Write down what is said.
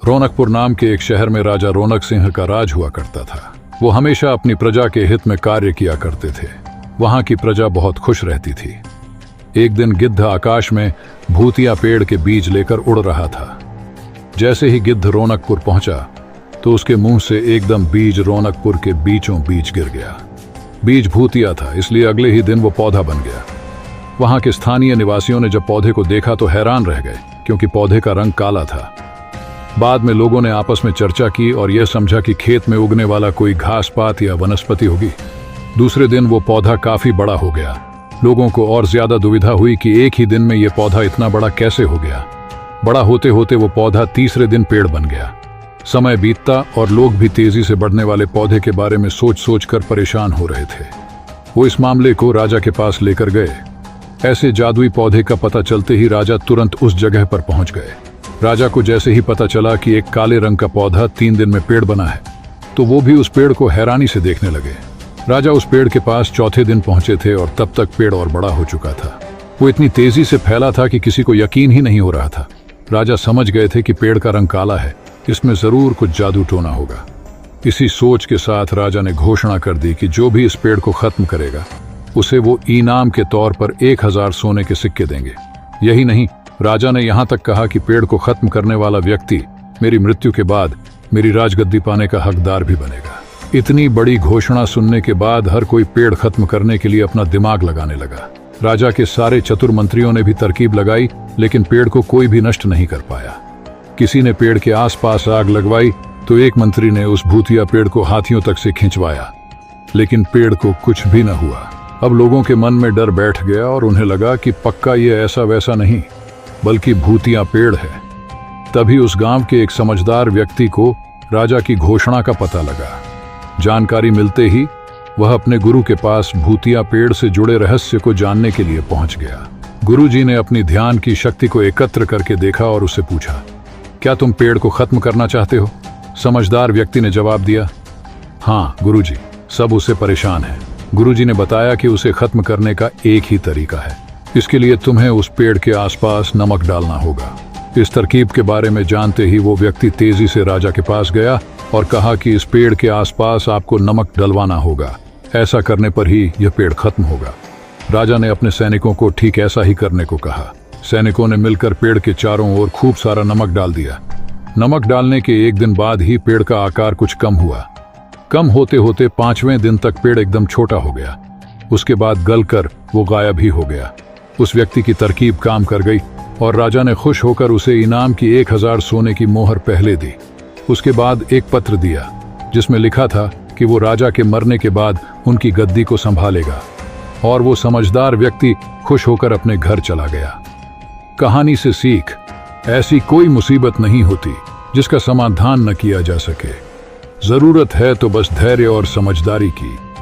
रौनकपुर नाम के एक शहर में राजा रौनक सिंह का राज हुआ करता था। वो हमेशा अपनी प्रजा के हित में कार्य किया करते थे। वहां की प्रजा बहुत खुश रहती थी। एक दिन गिद्ध आकाश में भूतिया पेड़ के बीज लेकर उड़ रहा था। जैसे ही गिद्ध रौनकपुर पहुंचा तो उसके मुंह से एकदम बीज रौनकपुर के बीचों बीच गिर गया। बीज भूतिया था, इसलिए अगले ही दिन वो पौधा बन गया। वहां के स्थानीय निवासियों ने जब पौधे को देखा तो हैरान रह गए, क्योंकि पौधे का रंग काला था। बाद में लोगों ने आपस में चर्चा की और यह समझा कि खेत में उगने वाला कोई घास पात या वनस्पति होगी। दूसरे दिन वो पौधा काफी बड़ा हो गया। लोगों को और ज्यादा दुविधा हुई कि एक ही दिन में यह पौधा इतना बड़ा कैसे हो गया। बड़ा होते होते वो पौधा तीसरे दिन पेड़ बन गया। समय बीतता और लोग भी तेजी से बढ़ने वाले पौधे के बारे में सोच सोच कर परेशान हो रहे थे। वो इस मामले को राजा के पास लेकर गए। ऐसे जादुई पौधे का पता चलते ही राजा तुरंत उस जगह पर पहुंच गए। राजा को जैसे ही पता चला कि एक काले रंग का पौधा 3 दिन में पेड़ बना है, तो वो भी उस पेड़ को हैरानी से देखने लगे। राजा उस पेड़ के पास चौथे दिन पहुंचे थे और तब तक पेड़ और बड़ा हो चुका था। वो इतनी तेजी से फैला था कि किसी को यकीन ही नहीं हो रहा था। राजा समझ गए थे कि पेड़ का रंग काला है, इसमें जरूर कुछ जादू टोना होगा। इसी सोच के साथ राजा ने घोषणा कर दी कि जो भी इस पेड़ को खत्म करेगा उसे वो इनाम के तौर पर 1000 सोने के सिक्के देंगे। यही नहीं, राजा ने यहां तक कहा कि पेड़ को खत्म करने वाला व्यक्ति मेरी मृत्यु के बाद मेरी राजगद्दी पाने का हकदार भी बनेगा। इतनी बड़ी घोषणा सुनने के बाद हर कोई पेड़ खत्म करने के लिए अपना दिमाग लगाने लगा। राजा के सारे चतुर मंत्रियों ने भी तरकीब लगाई, लेकिन पेड़ को कोई भी नष्ट नहीं कर पाया। किसी ने पेड़ के आसपास आग लगवाई तो एक मंत्री ने उस भूतिया पेड़ को हाथियों तक से खिंचवाया, लेकिन पेड़ को कुछ भी न हुआ। अब लोगों के मन में डर बैठ गया और उन्हें लगा कि पक्का ये ऐसा वैसा नहीं बल्कि भूतिया पेड़ है। तभी उस गांव के एक समझदार व्यक्ति को राजा की घोषणा का पता लगा। जानकारी मिलते ही वह अपने गुरु के पास भूतिया पेड़ से जुड़े रहस्य को जानने के लिए पहुंच गया। गुरुजी ने अपनी ध्यान की शक्ति को एकत्र करके देखा और उससे पूछा, क्या तुम पेड़ को खत्म करना चाहते हो? समझदार व्यक्ति ने जवाब दिया, हाँ गुरुजी, सब उससे परेशान है। गुरुजी ने बताया कि उसे खत्म करने का एक ही तरीका है। इसके लिए तुम्हें उस पेड़ के आसपास नमक डालना होगा। इस तरकीब के बारे में जानते ही वो व्यक्ति तेजी से राजा के पास गया और कहा कि इस पेड़ के आसपास आपको नमक डलवाना होगा। ऐसा करने पर ही यह पेड़ खत्म होगा। राजा ने अपने सैनिकों को ठीक ऐसा ही करने को कहा। सैनिकों ने मिलकर पेड़ के चारों ओर खूब सारा नमक डाल दिया। नमक डालने के एक दिन बाद ही पेड़ का आकार कुछ कम हुआ। कम होते होते 5वें दिन तक पेड़ एकदम छोटा हो गया। उसके बाद गलकर वो गायब ही हो गया। उस व्यक्ति की तरकीब काम कर गई और राजा ने खुश होकर उसे इनाम की 1000 सोने की मोहर पहले दी। उसके बाद एक पत्र दिया जिसमें लिखा था कि वो राजा के मरने के बाद उनकी गद्दी को संभालेगा, और वो समझदार व्यक्ति खुश होकर अपने घर चला गया। कहानी से सीख, ऐसी कोई मुसीबत नहीं होती जिसका समाधान न किया जा सके। जरूरत है तो बस धैर्य और समझदारी की।